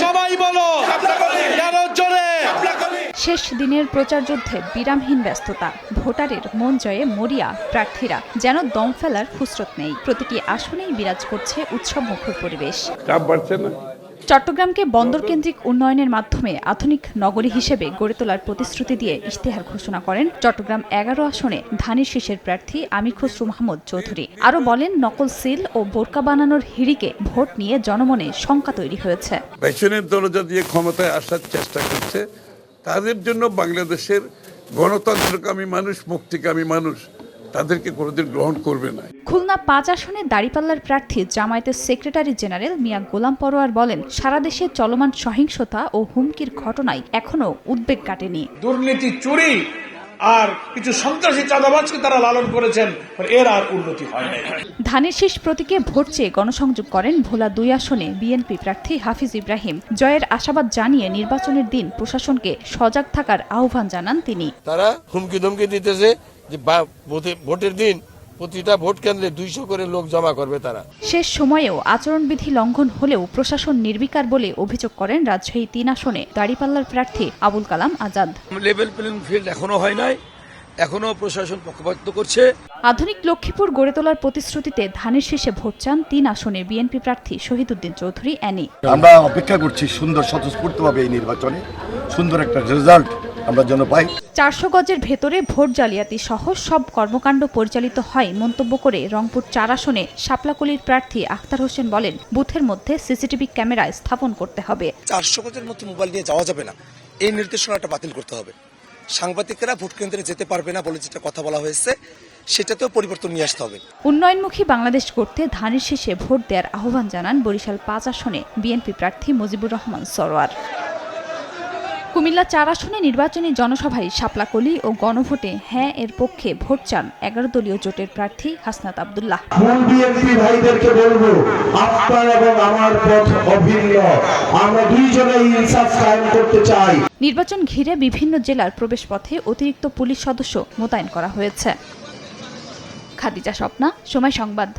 সবাই বলো শেষ দিনের প্রচার যুদ্ধে বিরামহীন ব্যস্ততা। ভোটারের মন জয়ে মরিয়া প্রার্থীরা, যেন দম ফেলার ফুসরত নেই। প্রতিটি আসনেই বিরাজ করছে উৎসবমুখর পরিবেশ। চট্টগ্রামকে বন্দরকেন্দ্রিক উন্নয়নের মাধ্যমে আধুনিক নগরী হিসেবে গড়ে তোলার প্রতিশ্রুতি দিয়ে ইশতেহার ঘোষণা করেন চট্টগ্রাম ১১ আসনে ধানের শীষের প্রার্থী আমির খসরু মাহমুদ চৌধুরী। আরও বলেন, নকল সিল ও বোরকা বানানোর হিড়িকে ভোট নিয়ে জনমনে শঙ্কা তৈরি হয়েছে। পেছনের দরজা দিয়ে ক্ষমতায় আসার চেষ্টা করছে, তাদের জন্য বাংলাদেশের গণতন্ত্রকামী মানুষ, মুক্তিকামী মানুষ তাদেরকে কোনোদিন গ্রহণ করবে না। খুলনা ৫ আসনে দাঁড়িপাল্লার প্রার্থী জামায়াতের সেক্রেটারি জেনারেল মিয়া গোলাম পরোয়ার বলেন, সারা দেশে চলমান সহিংসতা ও হুমকির ঘটনায় এখনও উদ্বেগ কাটেনি। দুর্নীতি, চুরি আর কিছু সন্ত্রাসী চাঁদাবাজকে তারা লালন করেছেন, এর আর উন্নতি হয় না। ধানের শীষ প্রতীকে ভোট চেয়ে গণসংযোগ করেন ভোলা ২ আসনে বিএনপি প্রার্থী হাফিজ ইব্রাহিম। জয়ের আশাবাদ জানিয়ে নির্বাচনের দিন প্রশাসনকে সজাগ থাকার আহ্বান জানান তিনি। তারা হুমকি ধমকি দিতেছে যে ভোটের দিন প্রতিটা ভোট কেন্দ্রে ২০০ করে লোক জমা করবে তারা। শেষ সময়েও আচরণবিধি লঙ্ঘন হলেও প্রশাসন নির্বিকার বলে অভিযোগ করেন রাজশাহী ৩ আসনে দাঁড়িপাল্লার প্রার্থী Abul Kalam Azad. Level playing field এখনো হয় নাই, এখনো প্রশাসন পক্ষপাতিত্ব করছে। আধুনিক লক্ষ্মীপুর গড়ে তোলার প্রতিশ্রুতিতে ধানের শীষে ভোট চান ৩ আসনের বিএনপি প্রার্থী শহীদউদ্দিন চৌধুরী অ্যানি। আমরা অপেক্ষা করছি সুন্দর স্বতঃস্ফূর্তভাবে এই নির্বাচনে সুন্দর একটা রেজাল্ট আমরা যেন পাই। ৪০০ গজের ভেতরে ভোট জালিয়াতি সহ সব কর্মকাণ্ড পরিচালিত হয় মন্তব্য করে রংপুর ৪ আসনে শাপলাকলির প্রার্থী আখতার হোসেন বলেন, বুথের মধ্যে সিসিটিভি ক্যামেরা স্থাপন করতে হবে। ৪০০ গজের মধ্যে মোবাইল নিয়ে যাওয়া যাবে না, এই নির্দেশনাটা বাতিল করতে হবে। সাংবাদিকেরা ভোট কেন্দ্রে যেতে পারবে না বলে যেটা কথা বলা হয়েছে, সেটাতেও পরিবর্তন নিয়ে আসতে হবে। উন্নয়নমুখী বাংলাদেশ গড়তে ধানের শীষে ভোট দেওয়ার আহ্বান জানান বরিশাল ৫ আসনে বিএনপি প্রার্থী মুজিবুর রহমান সরোয়ার। কুমিল্লা ৪ আসনে নির্বাচনী জনসভায় শাপলাকলি ও গণভোটে হ্যাঁ এর পক্ষে ভোট চান ১১ দলীয় জোটের প্রার্থী হাসনাত আব্দুল্লাহ। বিএনপি ভাইদেরকে বলবো, আপনার এবং আমার পথ অভিন্ন, আমরা দুইজনেই ইনসাফ কায়েম করতে চাই। নির্বাচন ঘিরে বিভিন্ন জেলার প্রবেশপথে অতিরিক্ত পুলিশ সদস্য মোতায়েন করা হয়েছে। খাদিজা স্বপ্না, সময় সংবাদ।